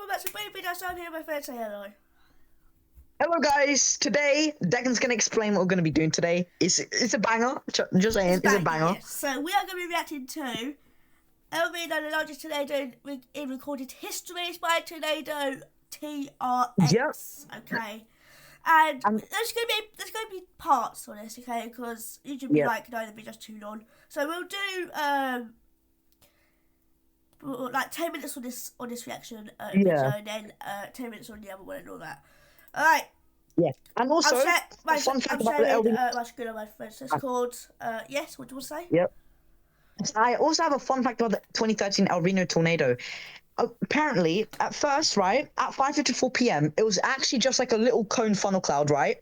back to Baby Dash. I'm here, my friend. Say hello. Hello guys, today Declan's going to explain what we're going to be doing today. It's a banger, just saying, it's a banger. Yes. So we are going to be reacting to El Reno, the largest tornado in recorded history by Tornado TRX. Yep. Okay. And there's going to be parts on this, okay, because you should be like, no, they'll be just too long. So we'll do like 10 minutes on this reaction video, and then 10 minutes on the other one and all that. All right. Yeah. And also, fun fact about the El Reno. My screen on my phone. So it's called. Yes. What do you want to say? Yep. I also have a fun fact about the 2013 El Reno tornado. Apparently, at first, right, at 5:54 p.m., it was actually just like a little cone funnel cloud, right?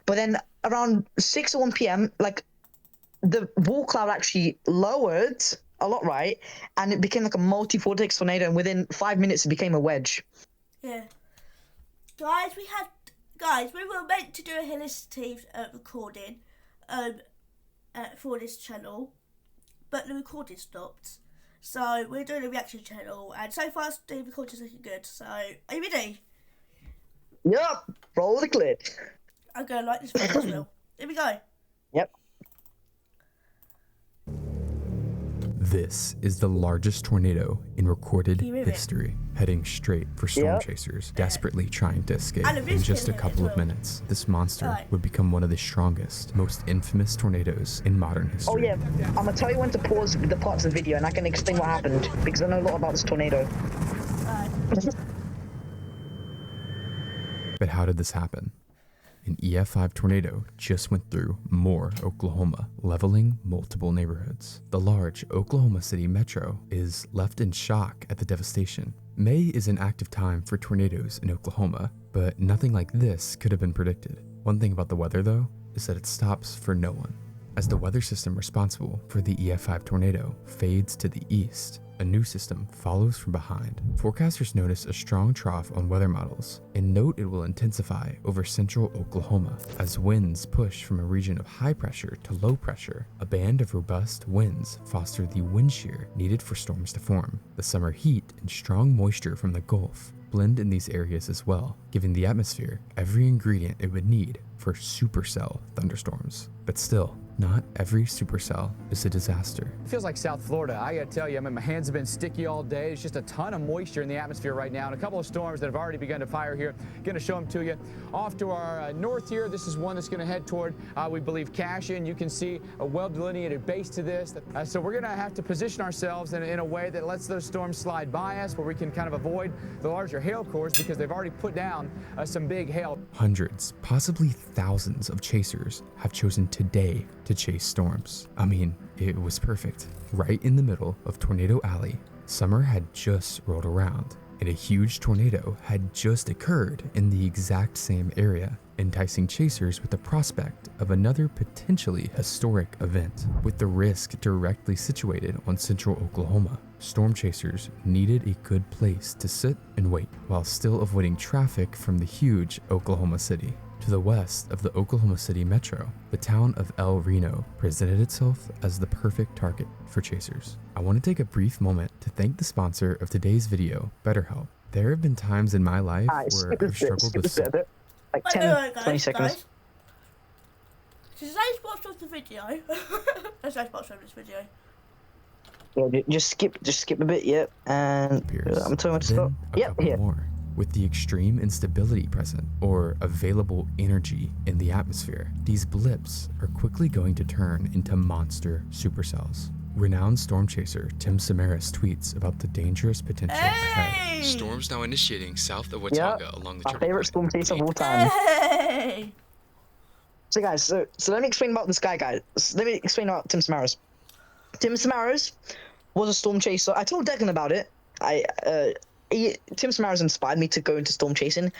But then around 6 or 1 p.m., like the wall cloud actually lowered a lot, right? And it became like a multi-vortex tornado, and within 5 minutes, it became a wedge. Yeah. Guys, we were meant to do a Helicity recording for this channel, but the recording stopped. So we're doing a reaction channel, and so far the recording's looking good. So are you ready? Yep. Roll the clip. I'm gonna like this video as well. Here we go. Yep. This is the largest tornado in recorded history, heading straight for storm chasers, desperately trying to escape. In just a couple of minutes, this monster would become one of the strongest, most infamous tornadoes in modern history. Oh yeah, I'm gonna tell you when to pause the parts of the video, and I can explain what happened, because I know a lot about this tornado. But how did this happen? An EF5 tornado just went through Moore, Oklahoma, leveling multiple neighborhoods. The large Oklahoma City metro is left in shock at the devastation. May is an active time for tornadoes in Oklahoma, but nothing like this could have been predicted. One thing about the weather, though, is that it stops for no one. As the weather system responsible for the EF5 tornado fades to the east, a new system follows from behind. Forecasters notice a strong trough on weather models and note it will intensify over central Oklahoma as winds push from a region of high pressure to low pressure. A band of robust winds foster the wind shear needed for storms to form. The summer heat and strong moisture from the Gulf blend in these areas as well, giving the atmosphere every ingredient it would need for supercell thunderstorms. But still, not every supercell is a disaster. It feels like South Florida. I gotta tell you, I mean, my hands have been sticky all day. It's just a ton of moisture in the atmosphere right now, and a couple of storms that have already begun to fire here. Gonna show them to you. Off to our north here, this is one that's gonna head toward, we believe, Cashin. You can see a well-delineated base to this. So we're gonna have to position ourselves in a way that lets those storms slide by us, where we can kind of avoid the larger hail cores, because they've already put down some big hail. Hundreds, possibly thousands of chasers have chosen today to chase storms. I mean, it was perfect. Right in the middle of Tornado Alley, summer had just rolled around, and a huge tornado had just occurred in the exact same area, enticing chasers with the prospect of another potentially historic event. With the risk directly situated on central Oklahoma, storm chasers needed a good place to sit and wait while still avoiding traffic from the huge Oklahoma City. To the west of the Oklahoma City metro, the town of El Reno presented itself as the perfect target for chasers. I want to take a brief moment to thank the sponsor of today's video, BetterHelp. There have been times in my life where I've struggled with like 10, 20 seconds. Guys. Today's sponsor of the video. That's our sponsor of this video. Yeah, just skip a bit, yep. And I'm telling you when to stop. Yep, here. More. With the extreme instability present, or available energy in the atmosphere, these blips are quickly going to turn into monster supercells. Renowned storm chaser Tim Samaras tweets about the dangerous potential ahead. Storms now initiating south of Watauga along the my favorite storm chaser of all time. Hey! So guys, so let me explain about this guy, guys. Let me explain about Tim Samaras. Tim Samaras was a storm chaser. I told Declan about it. Tim Samaras inspired me to go into storm chasing.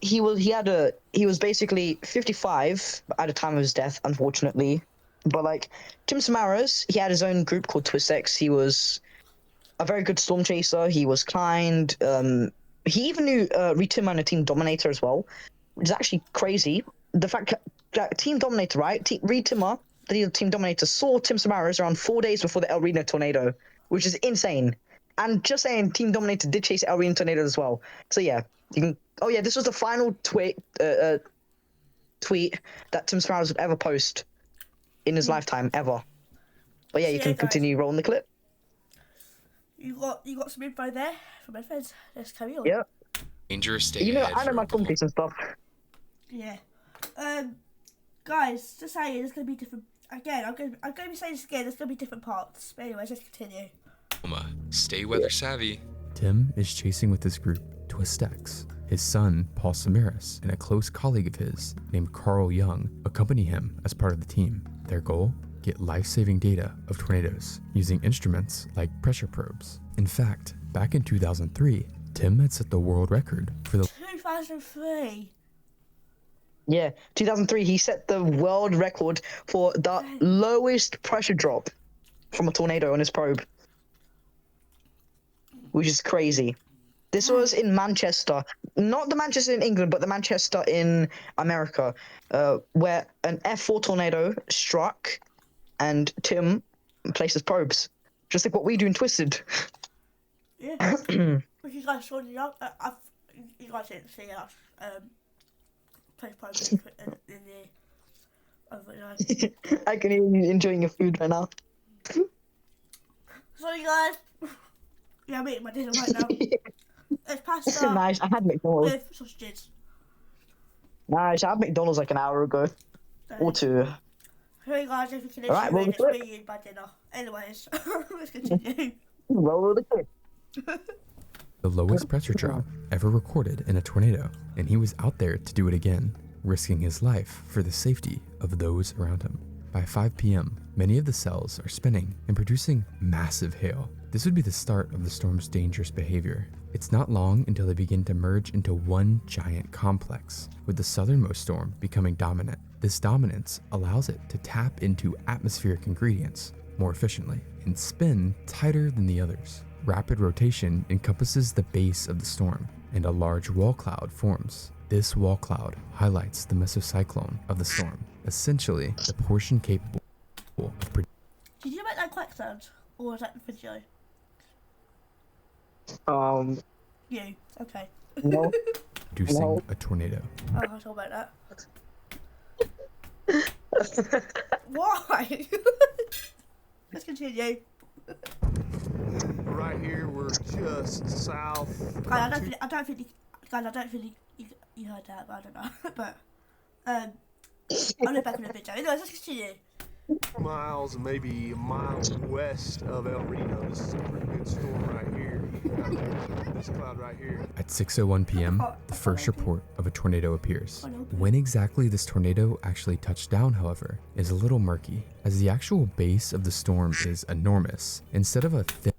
he was basically 55 at the time of his death, unfortunately. But like Tim Samaras, he had his own group called Twist X. He was a very good storm chaser. He was kind. He even knew Retimmer and Team Dominator as well, which is actually crazy. The fact that Team Dominator, right? Retimmer, the Team Dominator, saw Tim Samaras around 4 days before the El Reno tornado, which is insane. and just saying, Team Dominator did chase El Reno tornado as well. So yeah, you can. Oh yeah, this was the final tweet that Tim Sparrows would ever post in his lifetime ever. But yeah, So you yeah, can guys. continue rolling the clip. You got some info there from my friends. Let's carry on. Yeah. Dangerous day You know, ahead I know for my Oklahoma. companies and stuff. Yeah. Guys, just saying, there's gonna be different. Again, I'm gonna be saying this again. There's gonna be different parts. But anyways, let's continue. Stay weather savvy. Tim is chasing with his group Twistex. His son, Paul Samaras, and a close colleague of his named Carl Young accompany him as part of the team. Their goal? Get life-saving data of tornadoes using instruments like pressure probes. In fact, back in 2003, Tim had set the world record for the 2003. Yeah, 2003, he set the world record for the lowest pressure drop from a tornado on his probe, which is crazy. This was in Manchester, not the Manchester in England, but the Manchester in America, where an F4 tornado struck, and Tim placed his probes, just like what we do in Twisted. Yeah. Which you guys saw the you guys didn't see us. Place in the overnight. I can hear you enjoying your food right now. Sorry guys. Yeah, I'm eating my dinner right now. It's pasta Nice, I had McDonald's. with sausages. Nice, I had McDonald's like an hour ago. Or two. Hey guys, if you can Alright, enjoy well, this, me eating my dinner. Anyways, let's continue. Roll the clip. the lowest pressure drop ever recorded in a tornado, and he was out there to do it again, risking his life for the safety of those around him. By 5 p.m., many of the cells are spinning and producing massive hail. This would be the start of the storm's dangerous behavior. It's not long until they begin to merge into one giant complex, with the southernmost storm becoming dominant. This dominance allows it to tap into atmospheric ingredients more efficiently and spin tighter than the others. Rapid rotation encompasses the base of the storm, and a large wall cloud forms. This wall cloud highlights the mesocyclone of the storm, essentially the portion capable of Did you make that quack sound? Or was that the video? You. Okay. No. producing No. a tornado. Oh, I thought about that. Why? Let's continue. Right here, we're just south. Guys, I don't think you heard that, but I don't know. But I'll look back in the video. Anyways, let's continue. Miles and maybe a mile west of El Reno. This is a pretty good storm right here. This cloud right here. At 6:01 p.m., the first report of a tornado appears. When exactly this tornado actually touched down, however, is a little murky, as the actual base of the storm is enormous. Instead of a thin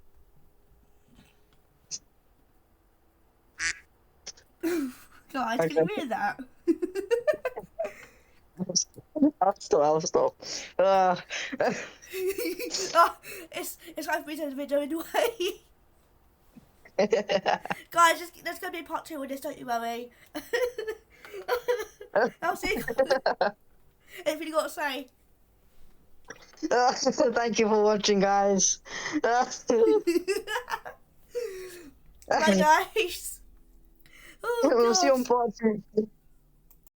Guys, can you hear that? I'll stop. Oh, it's like we did the video anyway. Guys, there's gonna be part 2 of this, don't you worry. I'll see you. Anything you got to say? Thank you for watching, guys. Bye, guys. Oh, We'll see you on God. part 2.